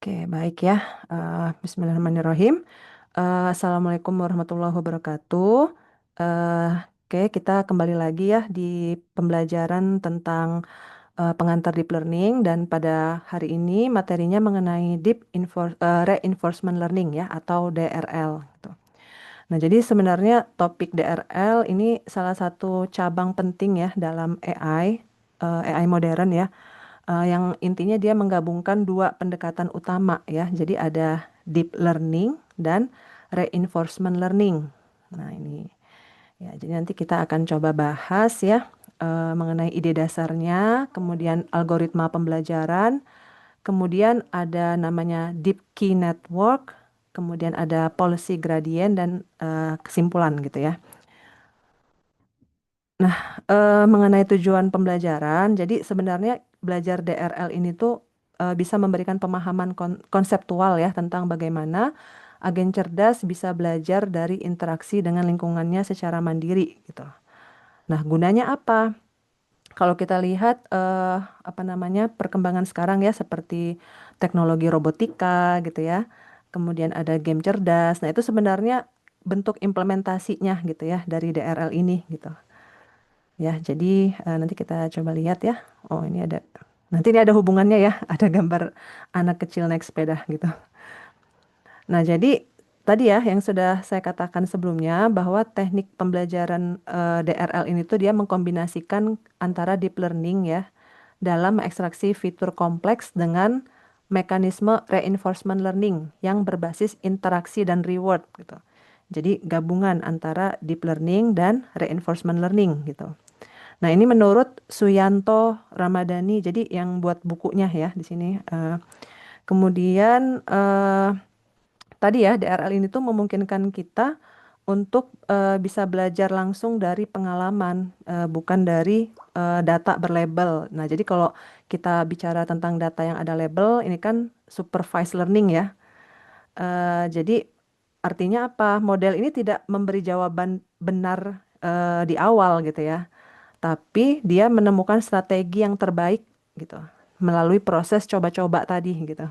Oke, baik ya. Bismillahirrahmanirrahim. Assalamualaikum warahmatullahi wabarakatuh. Oke, kita kembali lagi ya di pembelajaran tentang pengantar deep learning dan pada hari ini materinya mengenai reinforcement learning ya atau DRL gitu. Nah, jadi sebenarnya topik DRL ini salah satu cabang penting ya dalam AI modern ya. Yang intinya dia menggabungkan dua pendekatan utama ya. Jadi ada deep learning dan reinforcement learning. Nah, ini ya. Jadi nanti kita akan coba bahas ya mengenai ide dasarnya, kemudian algoritma pembelajaran, kemudian ada namanya deep key network, kemudian ada policy gradient dan kesimpulan gitu ya. Nah, mengenai tujuan pembelajaran, jadi sebenarnya belajar DRL ini tuh bisa memberikan pemahaman konseptual ya tentang bagaimana agen cerdas bisa belajar dari interaksi dengan lingkungannya secara mandiri gitu. Nah, gunanya apa? Kalau kita lihat apa namanya perkembangan sekarang ya seperti teknologi robotika gitu ya, kemudian ada game cerdas. Nah, itu sebenarnya bentuk implementasinya gitu ya dari DRL ini gitu. Ya, jadi nanti kita coba lihat ya. Oh, ini ada. Nanti ini ada hubungannya ya. Ada gambar anak kecil naik sepeda gitu. Nah, jadi tadi ya yang sudah saya katakan sebelumnya bahwa teknik pembelajaran DRL ini tuh dia mengkombinasikan antara deep learning ya dalam ekstraksi fitur kompleks dengan mekanisme reinforcement learning yang berbasis interaksi dan reward gitu. Jadi gabungan antara deep learning dan reinforcement learning gitu. Nah, ini menurut Suyanto Ramadhani, jadi yang buat bukunya ya di sini. Kemudian tadi ya DRL ini tuh memungkinkan kita untuk bisa belajar langsung dari pengalaman, bukan dari data berlabel. Nah, jadi kalau kita bicara tentang data yang ada label, ini kan supervised learning ya. Jadi artinya apa? Model ini tidak memberi jawaban benar di awal gitu ya. Tapi dia menemukan strategi yang terbaik gitu melalui proses coba-coba tadi gitu.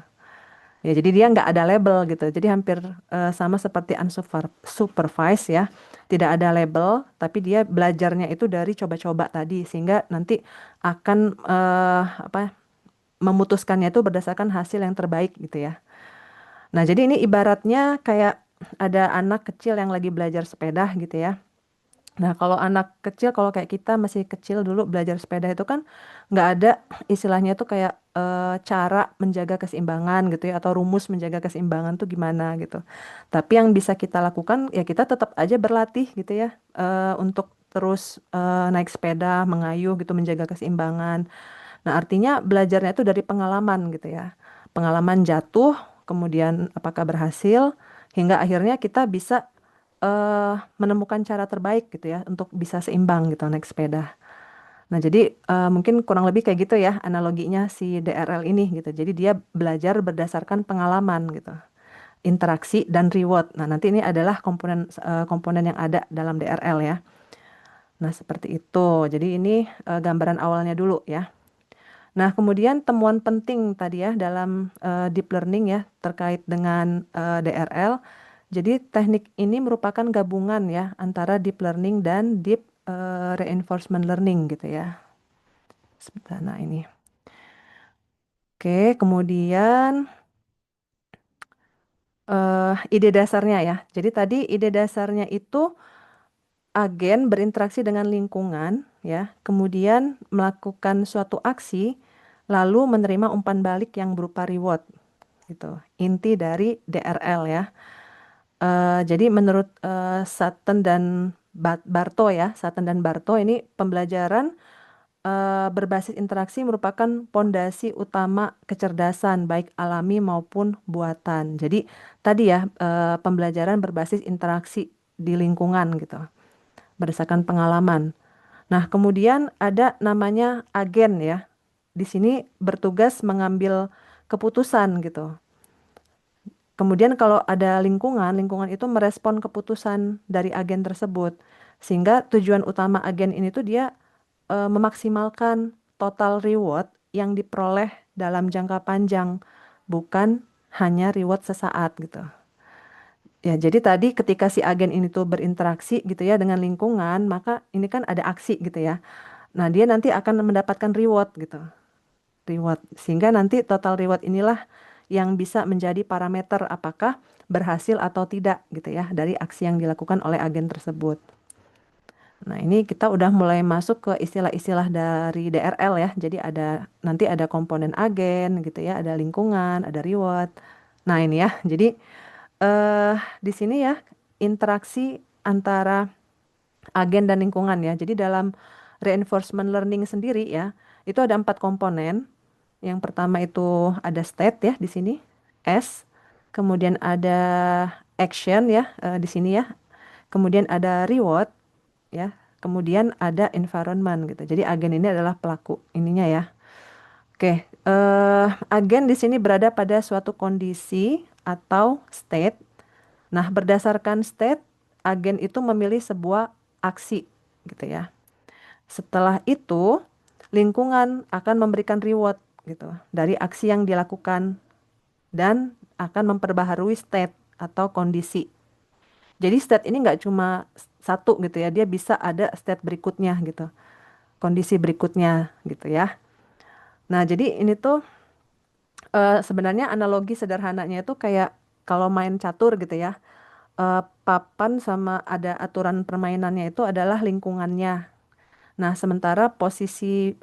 Ya, jadi dia nggak ada label gitu. Jadi hampir sama seperti unsupervised ya. Tidak ada label, tapi dia belajarnya itu dari coba-coba tadi sehingga nanti akan apa memutuskannya itu berdasarkan hasil yang terbaik gitu ya. Nah, jadi ini ibaratnya kayak ada anak kecil yang lagi belajar sepeda gitu ya. Nah, kalau anak kecil, kalau kayak kita masih kecil dulu belajar sepeda itu kan nggak ada istilahnya tuh kayak cara menjaga keseimbangan gitu ya, atau rumus menjaga keseimbangan tuh gimana gitu. Tapi yang bisa kita lakukan ya kita tetap aja berlatih gitu ya, untuk terus naik sepeda, mengayuh gitu, menjaga keseimbangan. Nah, artinya belajarnya itu dari pengalaman gitu ya. Pengalaman jatuh, kemudian apakah berhasil, hingga akhirnya kita bisa menemukan cara terbaik gitu ya untuk bisa seimbang gitu naik sepeda. Nah, jadi mungkin kurang lebih kayak gitu ya analoginya si DRL ini gitu. Jadi dia belajar berdasarkan pengalaman gitu. Interaksi dan reward. Nah, nanti ini adalah komponen yang ada dalam DRL ya. Nah, seperti itu. Jadi ini gambaran awalnya dulu ya. Nah, kemudian temuan penting tadi ya dalam deep learning ya terkait dengan DRL. Jadi teknik ini merupakan gabungan ya antara deep learning dan deep reinforcement learning gitu ya. Sebentar, nah ini. Oke, kemudian ide dasarnya ya. Jadi tadi ide dasarnya itu agen berinteraksi dengan lingkungan ya, kemudian melakukan suatu aksi lalu menerima umpan balik yang berupa reward gitu. Inti dari DRL ya. Jadi menurut Sutton dan Barto ya, Sutton dan Barto ini pembelajaran berbasis interaksi merupakan pondasi utama kecerdasan baik alami maupun buatan. Jadi tadi ya pembelajaran berbasis interaksi di lingkungan gitu, berdasarkan pengalaman. Nah, kemudian ada namanya agen ya. Di sini bertugas mengambil keputusan gitu. Kemudian kalau ada lingkungan, lingkungan itu merespon keputusan dari agen tersebut. Sehingga tujuan utama agen ini tuh dia memaksimalkan total reward yang diperoleh dalam jangka panjang, bukan hanya reward sesaat gitu. Ya, jadi tadi ketika si agen ini tuh berinteraksi gitu ya dengan lingkungan, maka ini kan ada aksi gitu ya. Nah, dia nanti akan mendapatkan reward gitu. Reward. Sehingga nanti total reward inilah yang bisa menjadi parameter apakah berhasil atau tidak gitu ya dari aksi yang dilakukan oleh agen tersebut. Nah, ini kita udah mulai masuk ke istilah-istilah dari DRL ya. Jadi nanti ada komponen agen gitu ya, ada lingkungan, ada reward. Nah, ini ya. Jadi di sini ya interaksi antara agen dan lingkungan ya. Jadi dalam reinforcement learning sendiri ya, itu ada 4 komponen. Yang pertama itu ada state ya di sini, S. Kemudian ada action ya di sini ya. Kemudian ada reward ya. Kemudian ada environment gitu. Jadi agen ini adalah pelaku ininya ya. Oke, agen di sini berada pada suatu kondisi atau state. Nah, berdasarkan state, agen itu memilih sebuah aksi gitu ya. Setelah itu, lingkungan akan memberikan reward gitu dari aksi yang dilakukan dan akan memperbaharui state atau kondisi. Jadi state ini nggak cuma satu gitu ya, dia bisa ada state berikutnya gitu, kondisi berikutnya gitu ya. Nah, jadi ini tuh sebenarnya analogi sederhananya itu kayak kalau main catur gitu ya. Papan sama ada aturan permainannya itu adalah lingkungannya. Nah, sementara posisi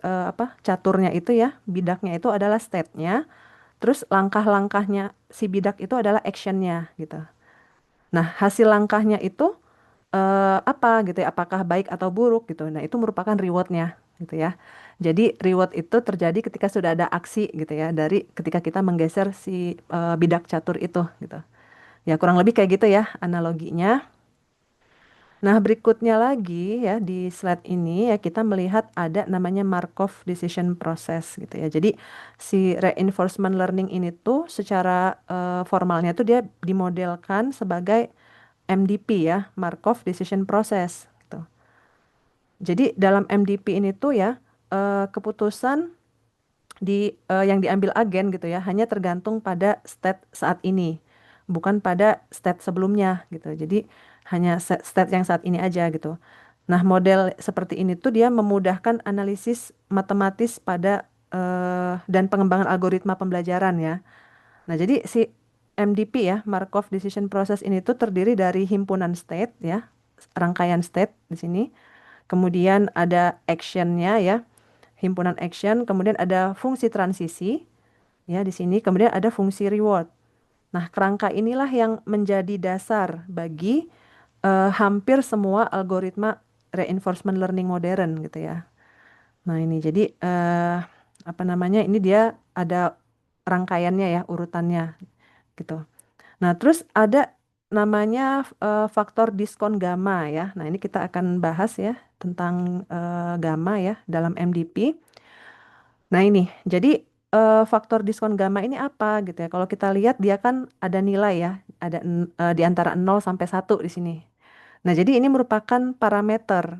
caturnya itu ya, bidaknya itu adalah state-nya, terus langkah-langkahnya si bidak itu adalah action-nya gitu. Nah, hasil langkahnya itu apa gitu ya, apakah baik atau buruk gitu. Nah, itu merupakan reward-nya gitu ya. Jadi reward itu terjadi ketika sudah ada aksi gitu ya, dari ketika kita menggeser si bidak catur itu gitu. Ya, kurang lebih kayak gitu ya analoginya. Nah, berikutnya lagi ya di slide ini ya kita melihat ada namanya Markov Decision Process gitu ya. Jadi si reinforcement learning ini tuh secara formalnya tuh dia dimodelkan sebagai MDP ya, Markov Decision Process gitu. Jadi dalam MDP ini tuh ya keputusan yang diambil agen gitu ya hanya tergantung pada state saat ini, bukan pada state sebelumnya gitu. Jadi hanya state yang saat ini aja gitu. Nah, model seperti ini tuh dia memudahkan analisis matematis pada dan pengembangan algoritma pembelajaran ya. Nah, jadi si MDP ya, Markov Decision Process ini tuh terdiri dari himpunan state ya, rangkaian state di sini. Kemudian ada actionnya ya, himpunan action, kemudian ada fungsi transisi ya di sini, kemudian ada fungsi reward. Nah, kerangka inilah yang menjadi dasar bagi hampir semua algoritma reinforcement learning modern gitu ya. Nah, ini jadi apa namanya? Ini dia ada rangkaiannya ya, urutannya gitu. Nah, terus ada namanya faktor diskon gamma ya. Nah, ini kita akan bahas ya tentang gamma ya dalam MDP. Nah, ini jadi faktor diskon gamma ini apa gitu ya. Kalau kita lihat dia kan ada nilai ya, ada di antara 0 sampai 1 di sini. Nah, jadi ini merupakan parameter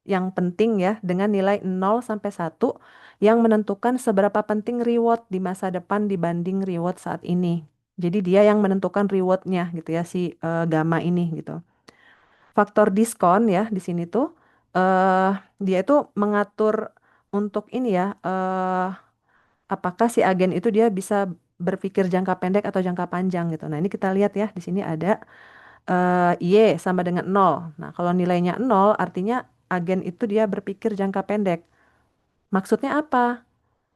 yang penting ya dengan nilai 0 sampai 1 yang menentukan seberapa penting reward di masa depan dibanding reward saat ini. Jadi dia yang menentukan rewardnya gitu ya si gamma ini gitu. Faktor diskon ya di sini tuh eh dia itu mengatur untuk ini ya apakah si agen itu dia bisa berpikir jangka pendek atau jangka panjang gitu. Nah, ini kita lihat ya di sini ada Y sama dengan 0. Nah, kalau nilainya 0 artinya agen itu dia berpikir jangka pendek. Maksudnya apa?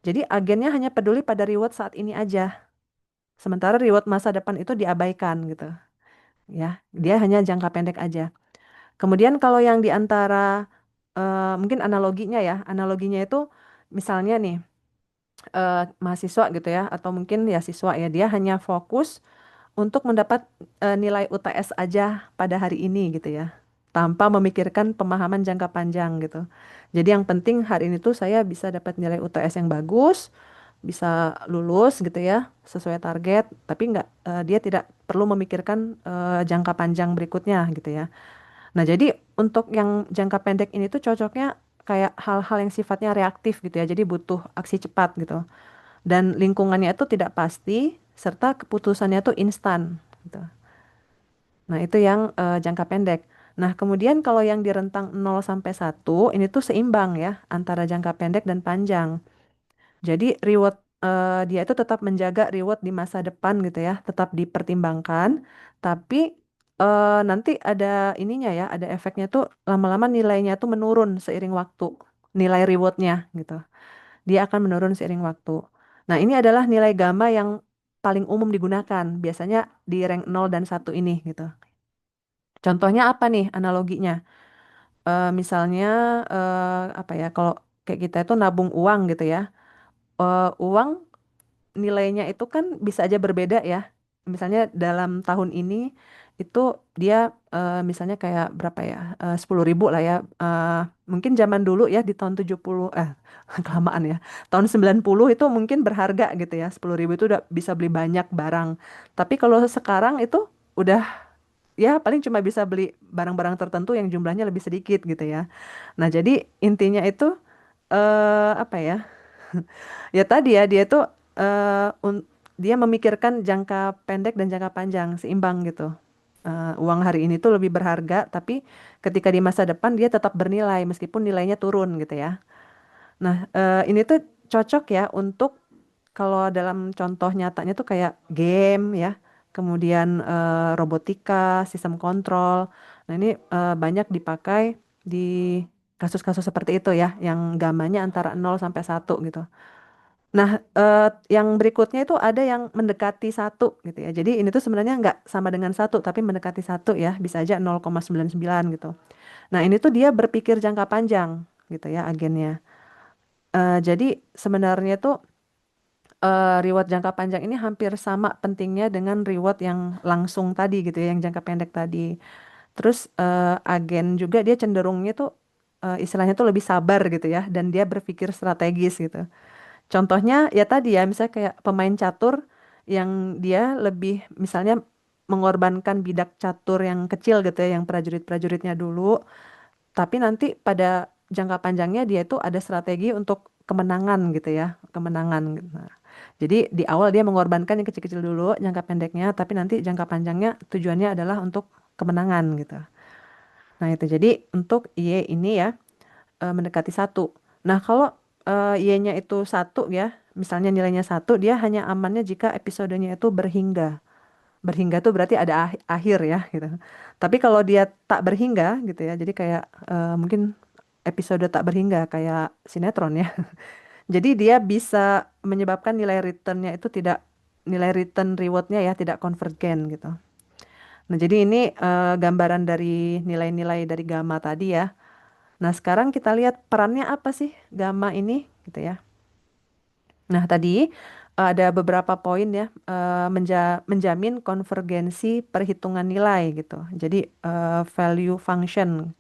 Jadi agennya hanya peduli pada reward saat ini aja. Sementara reward masa depan itu diabaikan gitu. Ya, dia hanya jangka pendek aja. Kemudian kalau yang di antara mungkin analoginya ya, analoginya itu misalnya nih mahasiswa gitu ya atau mungkin ya siswa ya dia hanya fokus untuk mendapat nilai UTS aja pada hari ini gitu ya, tanpa memikirkan pemahaman jangka panjang gitu. Jadi yang penting hari ini tuh saya bisa dapat nilai UTS yang bagus, bisa lulus gitu ya, sesuai target, tapi nggak dia tidak perlu memikirkan jangka panjang berikutnya gitu ya. Nah, jadi untuk yang jangka pendek ini tuh cocoknya kayak hal-hal yang sifatnya reaktif gitu ya, jadi butuh aksi cepat gitu. Dan lingkungannya itu tidak pasti, serta keputusannya tuh instan gitu. Nah, itu yang jangka pendek. Nah, kemudian kalau yang di rentang 0 sampai 1 ini tuh seimbang ya antara jangka pendek dan panjang. Jadi reward dia itu tetap menjaga reward di masa depan gitu ya, tetap dipertimbangkan, tapi nanti ada ininya ya, ada efeknya tuh lama-lama nilainya tuh menurun seiring waktu, nilai rewardnya gitu. Dia akan menurun seiring waktu. Nah, ini adalah nilai gamma yang paling umum digunakan, biasanya di rank 0 dan 1 ini gitu. Contohnya apa nih analoginya? Misalnya apa ya, kalau kayak kita itu nabung uang gitu ya. Uang nilainya itu kan bisa aja berbeda ya. Misalnya dalam tahun ini itu dia misalnya kayak berapa ya? 10.000 lah ya. Mungkin zaman dulu ya di tahun 70 kelamaan ya. Tahun 90 itu mungkin berharga gitu ya. 10.000 itu udah bisa beli banyak barang. Tapi kalau sekarang itu udah ya paling cuma bisa beli barang-barang tertentu yang jumlahnya lebih sedikit gitu ya. Nah, jadi intinya itu apa ya? Ya tadi ya dia tuh dia memikirkan jangka pendek dan jangka panjang seimbang gitu. Uang hari ini tuh lebih berharga, tapi ketika di masa depan dia tetap bernilai meskipun nilainya turun gitu ya. Nah, ini tuh cocok ya untuk kalau dalam contoh nyatanya tuh kayak game ya, kemudian robotika, sistem kontrol. Nah, ini banyak dipakai di kasus-kasus seperti itu ya, yang gamanya antara 0 sampai 1 gitu. Nah, yang berikutnya itu ada yang mendekati 1 gitu ya. Jadi ini tuh sebenarnya nggak sama dengan 1, tapi mendekati 1 ya, bisa aja 0,99 gitu. Nah, ini tuh dia berpikir jangka panjang gitu ya agennya. Jadi sebenarnya tuh reward jangka panjang ini hampir sama pentingnya dengan reward yang langsung tadi gitu ya, yang jangka pendek tadi. Terus agen juga dia cenderungnya tuh istilahnya tuh lebih sabar gitu ya, dan dia berpikir strategis gitu. Contohnya ya tadi ya, misalnya kayak pemain catur yang dia lebih misalnya mengorbankan bidak catur yang kecil gitu ya, yang prajurit-prajuritnya dulu, tapi nanti pada jangka panjangnya dia itu ada strategi untuk kemenangan gitu ya, kemenangan gitu. Nah, jadi di awal dia mengorbankan yang kecil-kecil dulu, jangka pendeknya, tapi nanti jangka panjangnya tujuannya adalah untuk kemenangan gitu. Nah itu jadi untuk Y ini ya mendekati 1. Nah kalau Y-nya itu 1 ya, misalnya nilainya 1, dia hanya amannya jika episodenya itu berhingga. Berhingga tuh berarti ada akhir ya gitu. Tapi kalau dia tak berhingga gitu ya, jadi kayak mungkin episode tak berhingga kayak sinetron ya. Jadi dia bisa menyebabkan nilai returnnya itu tidak, nilai return rewardnya ya tidak konvergen gitu. Nah jadi ini gambaran dari nilai-nilai dari gamma tadi ya. Nah sekarang kita lihat perannya apa sih gamma ini gitu ya. Nah tadi ada beberapa poin ya menjamin konvergensi perhitungan nilai gitu. Jadi value function.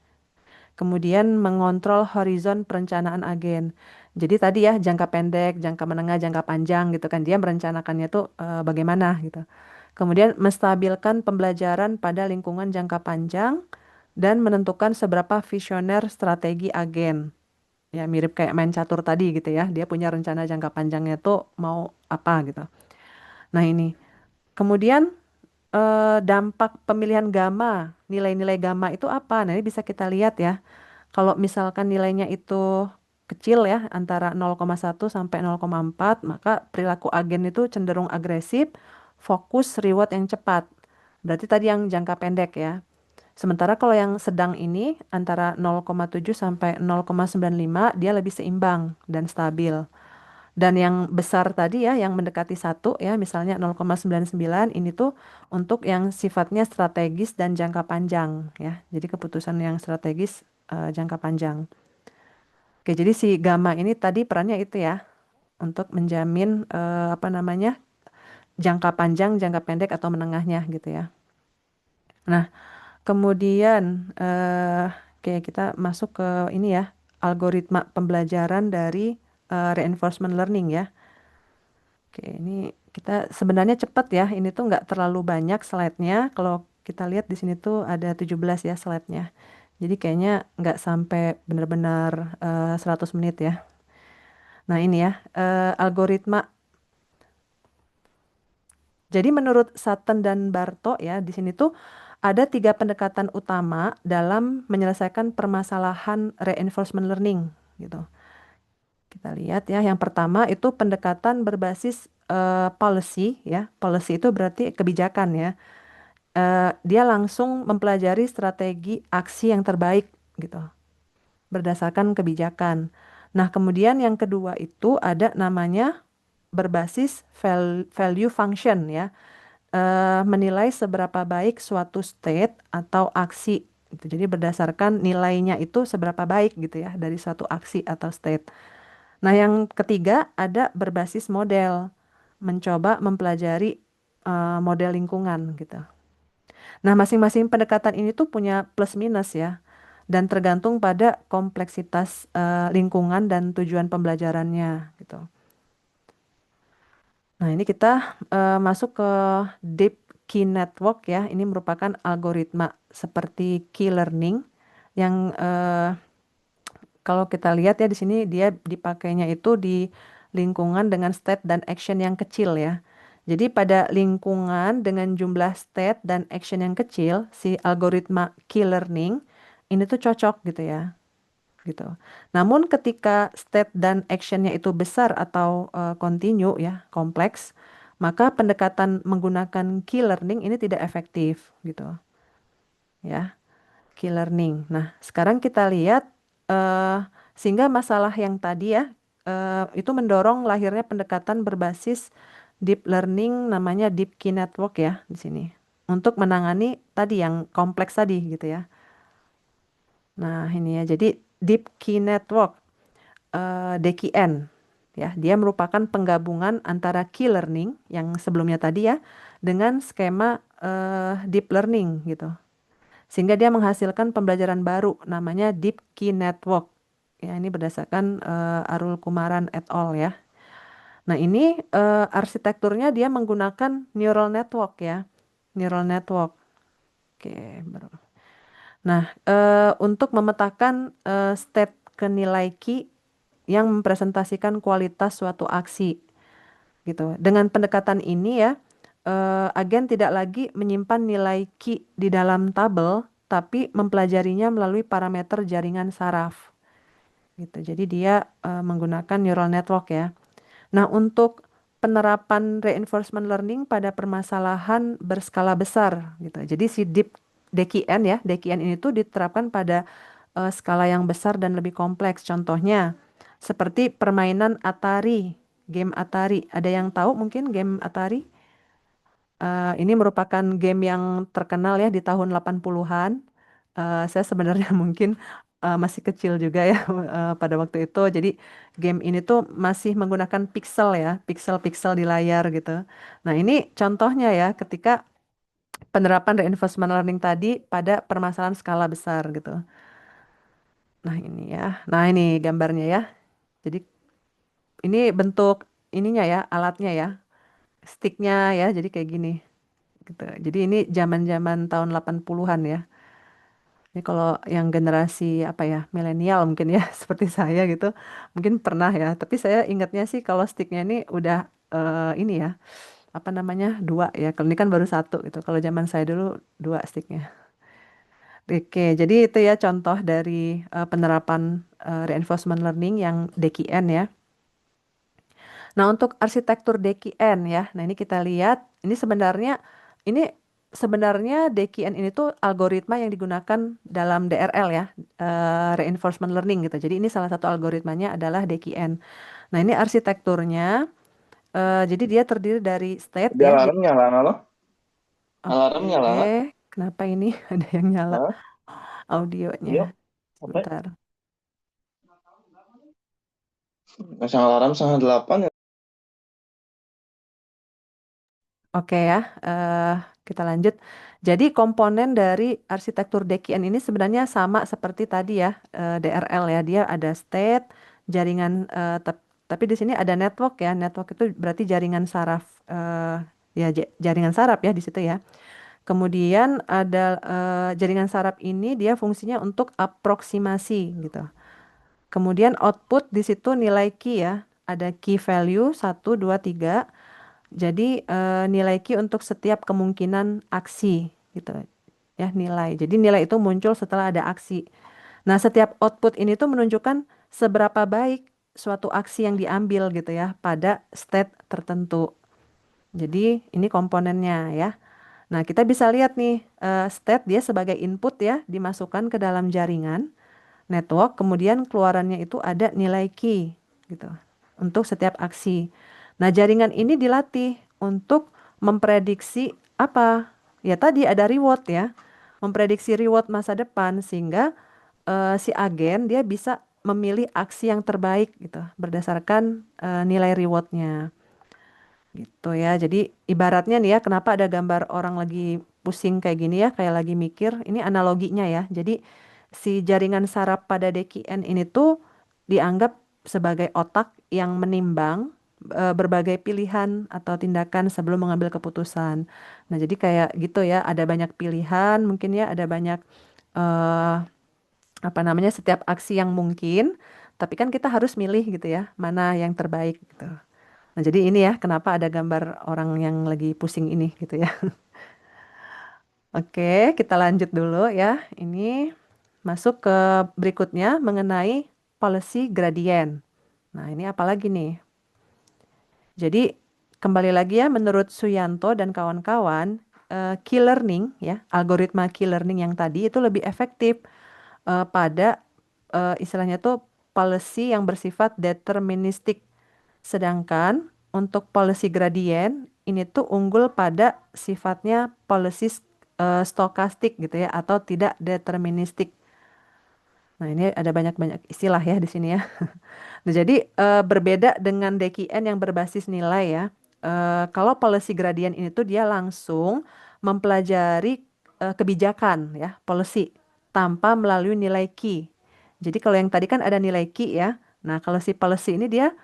Kemudian mengontrol horizon perencanaan agen. Jadi tadi ya jangka pendek, jangka menengah, jangka panjang gitu kan. Dia merencanakannya tuh bagaimana gitu. Kemudian menstabilkan pembelajaran pada lingkungan jangka panjang dan menentukan seberapa visioner strategi agen. Ya mirip kayak main catur tadi gitu ya. Dia punya rencana jangka panjangnya tuh mau apa gitu. Nah ini. Kemudian dampak pemilihan gamma, nilai-nilai gamma itu apa? Nah ini bisa kita lihat ya. Kalau misalkan nilainya itu kecil ya, antara 0,1 sampai 0,4, maka perilaku agen itu cenderung agresif, fokus reward yang cepat. Berarti tadi yang jangka pendek ya. Sementara kalau yang sedang ini antara 0,7 sampai 0,95 dia lebih seimbang dan stabil. Dan yang besar tadi ya, yang mendekati 1 ya, misalnya 0,99 ini tuh untuk yang sifatnya strategis dan jangka panjang ya. Jadi keputusan yang strategis jangka panjang. Oke, jadi si gamma ini tadi perannya itu ya untuk menjamin apa namanya jangka panjang, jangka pendek atau menengahnya gitu ya. Nah, kemudian oke kita masuk ke ini ya algoritma pembelajaran dari reinforcement learning ya. Oke, ini kita sebenarnya cepat ya. Ini tuh nggak terlalu banyak slide-nya. Kalau kita lihat di sini tuh ada 17 ya slide-nya. Jadi kayaknya nggak sampai benar-benar 100 menit ya. Nah ini ya, algoritma Jadi menurut Sutton dan Barto ya, di sini tuh ada tiga pendekatan utama dalam menyelesaikan permasalahan reinforcement learning gitu. Kita lihat ya, yang pertama itu pendekatan berbasis policy ya. Policy itu berarti kebijakan ya. Dia langsung mempelajari strategi aksi yang terbaik gitu berdasarkan kebijakan. Nah, kemudian yang kedua itu ada namanya berbasis value function ya. Menilai seberapa baik suatu state atau aksi gitu. Jadi berdasarkan nilainya itu seberapa baik gitu ya dari suatu aksi atau state. Nah, yang ketiga ada berbasis model, mencoba mempelajari model lingkungan gitu. Nah, masing-masing pendekatan ini tuh punya plus minus ya, dan tergantung pada kompleksitas lingkungan dan tujuan pembelajarannya gitu. Nah, ini kita masuk ke Deep Key Network ya. Ini merupakan algoritma seperti key learning yang kalau kita lihat ya di sini dia dipakainya itu di lingkungan dengan state dan action yang kecil ya. Jadi pada lingkungan dengan jumlah state dan action yang kecil, si algoritma key learning ini tuh cocok gitu ya, gitu. Namun ketika state dan actionnya itu besar atau continue ya, kompleks, maka pendekatan menggunakan key learning ini tidak efektif gitu ya. Key learning. Nah, sekarang kita lihat eh, sehingga masalah yang tadi ya itu mendorong lahirnya pendekatan berbasis deep learning namanya deep key network ya di sini untuk menangani tadi yang kompleks tadi gitu ya. Nah, ini ya. Jadi deep key network DKN ya, dia merupakan penggabungan antara key learning yang sebelumnya tadi ya dengan skema deep learning gitu. Sehingga dia menghasilkan pembelajaran baru namanya Deep Key Network. Ya, ini berdasarkan Arul Kumaran et al. Ya. Nah, ini arsitekturnya dia menggunakan neural network ya. Neural network. Oke, baru. Nah, untuk memetakan state ke nilai key yang mempresentasikan kualitas suatu aksi gitu. Dengan pendekatan ini ya, agen tidak lagi menyimpan nilai key di dalam tabel, tapi mempelajarinya melalui parameter jaringan saraf. Gitu. Jadi dia menggunakan neural network ya. Nah, untuk penerapan reinforcement learning pada permasalahan berskala besar gitu. Jadi si DKN ya, DKN ini tuh diterapkan pada skala yang besar dan lebih kompleks. Contohnya seperti permainan Atari, game Atari. Ada yang tahu mungkin game Atari? Ini merupakan game yang terkenal ya di tahun 80-an. Saya sebenarnya mungkin masih kecil juga ya pada waktu itu. Jadi game ini tuh masih menggunakan pixel ya, pixel-pixel di layar gitu. Nah, ini contohnya ya ketika penerapan reinforcement learning tadi pada permasalahan skala besar gitu. Nah, ini ya. Nah, ini gambarnya ya. Jadi ini bentuk ininya ya, alatnya ya. Sticknya ya, jadi kayak gini gitu. Jadi ini zaman-zaman tahun 80-an ya. Ini kalau yang generasi apa ya, milenial mungkin ya, seperti saya gitu, mungkin pernah ya. Tapi saya ingatnya sih kalau sticknya ini udah ini ya, apa namanya, dua ya. Kalau ini kan baru satu gitu. Kalau zaman saya dulu dua sticknya. Oke, jadi itu ya contoh dari penerapan reinforcement learning yang DKN ya. Nah, untuk arsitektur DKN ya. Nah, ini kita lihat ini sebenarnya DKN ini tuh algoritma yang digunakan dalam DRL ya, reinforcement learning gitu. Jadi ini salah satu algoritmanya adalah DKN. Nah, ini arsitekturnya jadi dia terdiri dari state Di ya. alarm nyala, halo? Alarm Oke, nyala nggak? kenapa ini ada yang nyala Hah? audionya? Iya. Apa? Sebentar. Masang alarm setengah 8 ya? Oke ya, kita lanjut. Jadi komponen dari arsitektur DKN ini sebenarnya sama seperti tadi ya, DRL ya. Dia ada state, jaringan, tapi di sini ada network ya. Network itu berarti jaringan saraf, ya jaringan saraf ya di situ ya. Kemudian ada jaringan saraf ini dia fungsinya untuk aproksimasi gitu. Kemudian output di situ nilai key ya. Ada key value 1, 2, 3. Jadi nilai Q untuk setiap kemungkinan aksi gitu ya, nilai. Jadi nilai itu muncul setelah ada aksi. Nah, setiap output ini tuh menunjukkan seberapa baik suatu aksi yang diambil gitu ya pada state tertentu. Jadi ini komponennya ya. Nah, kita bisa lihat nih state dia sebagai input ya dimasukkan ke dalam jaringan network, kemudian keluarannya itu ada nilai key gitu untuk setiap aksi. Nah, jaringan ini dilatih untuk memprediksi apa? Ya tadi ada reward ya. Memprediksi reward masa depan sehingga si agen dia bisa memilih aksi yang terbaik gitu berdasarkan nilai rewardnya gitu ya. Jadi ibaratnya nih ya, kenapa ada gambar orang lagi pusing kayak gini ya, kayak lagi mikir. Ini analoginya ya. Jadi si jaringan saraf pada DKN ini tuh dianggap sebagai otak yang menimbang berbagai pilihan atau tindakan sebelum mengambil keputusan. Nah, jadi kayak gitu ya, ada banyak pilihan, mungkin ya ada banyak eh apa namanya setiap aksi yang mungkin, tapi kan kita harus milih gitu ya, mana yang terbaik gitu. Nah, jadi ini ya kenapa ada gambar orang yang lagi pusing ini gitu ya. Oke, kita lanjut dulu ya. Ini masuk ke berikutnya mengenai policy gradient. Nah, ini apa lagi nih? Jadi kembali lagi ya menurut Suyanto dan kawan-kawan, key learning ya, algoritma key learning yang tadi itu lebih efektif pada istilahnya tuh policy yang bersifat deterministik. Sedangkan untuk policy gradient ini tuh unggul pada sifatnya policy stokastik gitu ya atau tidak deterministik. Nah, ini ada banyak-banyak istilah ya di sini ya. Nah, jadi berbeda dengan DKN yang berbasis nilai ya. Kalau policy gradient ini tuh dia langsung mempelajari kebijakan ya, policy tanpa melalui nilai key. Jadi kalau yang tadi kan ada nilai key ya. Nah, kalau si policy ini dia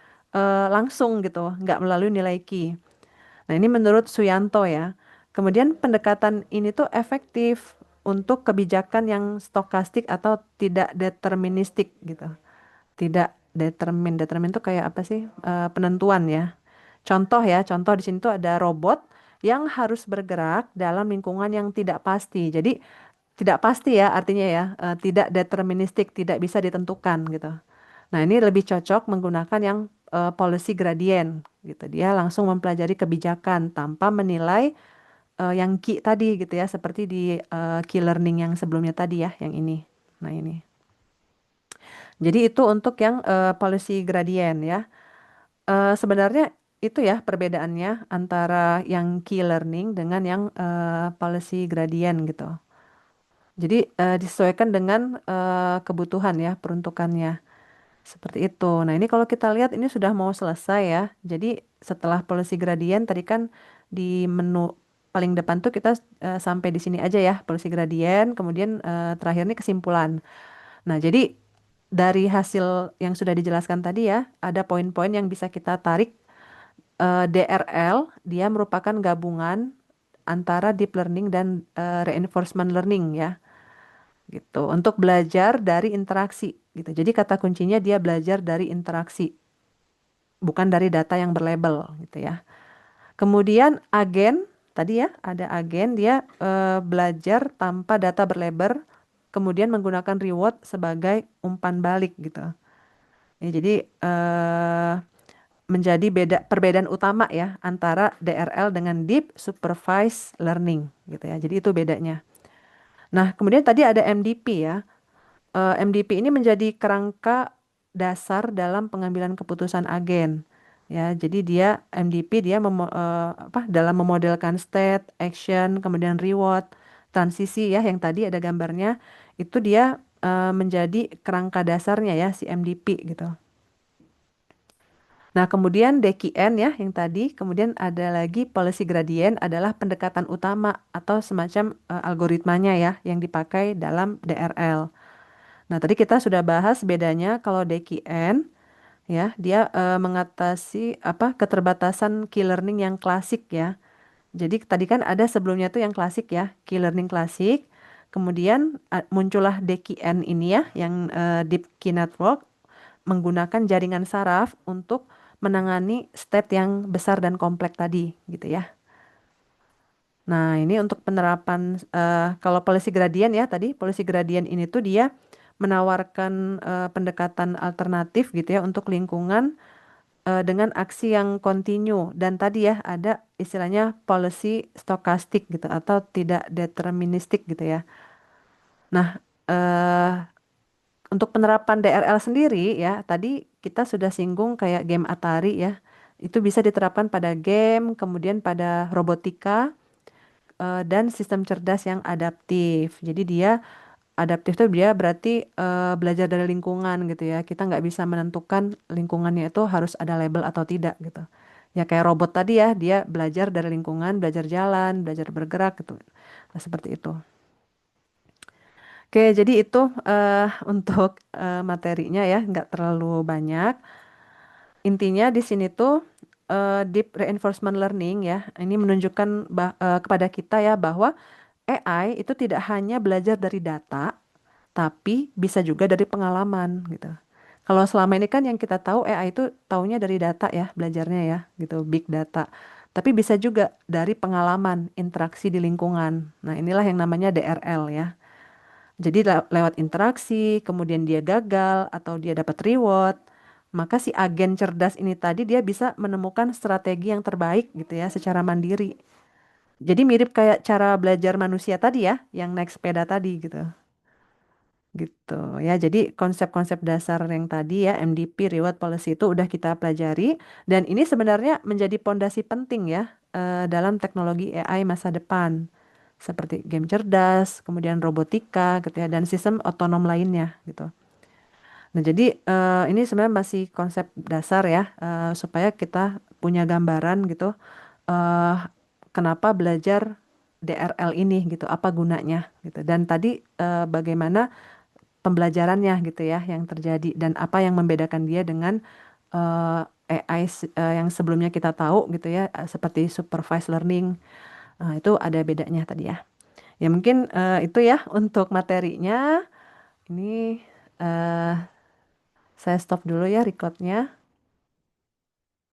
langsung gitu, nggak melalui nilai key. Nah, ini menurut Suyanto ya. Kemudian pendekatan ini tuh efektif untuk kebijakan yang stokastik atau tidak deterministik gitu. Tidak determin tuh kayak apa sih? Penentuan ya. Contoh ya, contoh di sini tuh ada robot yang harus bergerak dalam lingkungan yang tidak pasti. Jadi tidak pasti ya artinya ya, tidak deterministik, tidak bisa ditentukan gitu. Nah, ini lebih cocok menggunakan yang policy gradient gitu. Dia langsung mempelajari kebijakan tanpa menilai yang key tadi gitu ya, seperti di key learning yang sebelumnya tadi ya, yang ini. Nah, ini. Jadi itu untuk yang policy gradient ya. Sebenarnya itu ya perbedaannya antara yang key learning dengan yang policy gradient gitu. Jadi disesuaikan dengan kebutuhan ya, peruntukannya. Seperti itu. Nah, ini kalau kita lihat ini sudah mau selesai ya. Jadi setelah policy gradient tadi kan di menu paling depan tuh kita sampai di sini aja ya, policy gradient, kemudian terakhir ini kesimpulan. Nah, jadi dari hasil yang sudah dijelaskan tadi ya, ada poin-poin yang bisa kita tarik. DRL dia merupakan gabungan antara deep learning dan reinforcement learning ya gitu untuk belajar dari interaksi gitu. Jadi kata kuncinya dia belajar dari interaksi, bukan dari data yang berlabel gitu ya. Kemudian agen tadi ya ada agen dia belajar tanpa data berlabel, kemudian menggunakan reward sebagai umpan balik gitu. Ya, jadi menjadi perbedaan utama ya antara DRL dengan deep supervised learning gitu ya. Jadi itu bedanya. Nah, kemudian tadi ada MDP ya. MDP ini menjadi kerangka dasar dalam pengambilan keputusan agen. Ya, jadi dia MDP dia dalam memodelkan state, action, kemudian reward, transisi ya yang tadi ada gambarnya itu dia menjadi kerangka dasarnya ya si MDP gitu. Nah, kemudian DQN ya yang tadi, kemudian ada lagi policy gradient adalah pendekatan utama atau semacam algoritmanya ya yang dipakai dalam DRL. Nah, tadi kita sudah bahas bedanya kalau DQN ya, dia mengatasi apa keterbatasan key learning yang klasik ya. Jadi tadi kan ada sebelumnya tuh yang klasik ya, key learning klasik. Kemudian muncullah DQN ini ya, yang Deep Key Network menggunakan jaringan saraf untuk menangani state yang besar dan kompleks tadi gitu ya. Nah, ini untuk penerapan kalau policy gradient ya tadi, policy gradient ini tuh dia menawarkan pendekatan alternatif gitu ya untuk lingkungan dengan aksi yang kontinu dan tadi ya ada istilahnya policy stokastik gitu atau tidak deterministik gitu ya. Nah, eh untuk penerapan DRL sendiri ya, tadi kita sudah singgung kayak game Atari ya. Itu bisa diterapkan pada game, kemudian pada robotika dan sistem cerdas yang adaptif. Jadi dia adaptif itu dia berarti belajar dari lingkungan gitu ya. Kita nggak bisa menentukan lingkungannya itu harus ada label atau tidak gitu. Ya kayak robot tadi ya, dia belajar dari lingkungan, belajar jalan, belajar bergerak gitu. Nah, seperti itu. Oke, jadi itu untuk materinya ya, nggak terlalu banyak. Intinya di sini tuh deep reinforcement learning ya, ini menunjukkan kepada kita ya bahwa AI itu tidak hanya belajar dari data, tapi bisa juga dari pengalaman gitu. Kalau selama ini kan yang kita tahu AI itu taunya dari data ya, belajarnya ya, gitu, big data. Tapi bisa juga dari pengalaman, interaksi di lingkungan. Nah, inilah yang namanya DRL ya. Jadi lewat interaksi, kemudian dia gagal atau dia dapat reward, maka si agen cerdas ini tadi dia bisa menemukan strategi yang terbaik gitu ya, secara mandiri. Jadi mirip kayak cara belajar manusia tadi ya, yang naik sepeda tadi gitu. Gitu ya. Jadi konsep-konsep dasar yang tadi ya MDP reward policy itu udah kita pelajari dan ini sebenarnya menjadi pondasi penting ya dalam teknologi AI masa depan seperti game cerdas, kemudian robotika gitu ya dan sistem otonom lainnya gitu. Nah, jadi ini sebenarnya masih konsep dasar ya supaya kita punya gambaran gitu eh kenapa belajar DRL ini gitu, apa gunanya gitu. Dan tadi bagaimana pembelajarannya gitu ya yang terjadi dan apa yang membedakan dia dengan AI yang sebelumnya kita tahu gitu ya seperti supervised learning. Nah, itu ada bedanya tadi ya. Ya mungkin itu ya untuk materinya. Ini eh, saya stop dulu ya recordnya.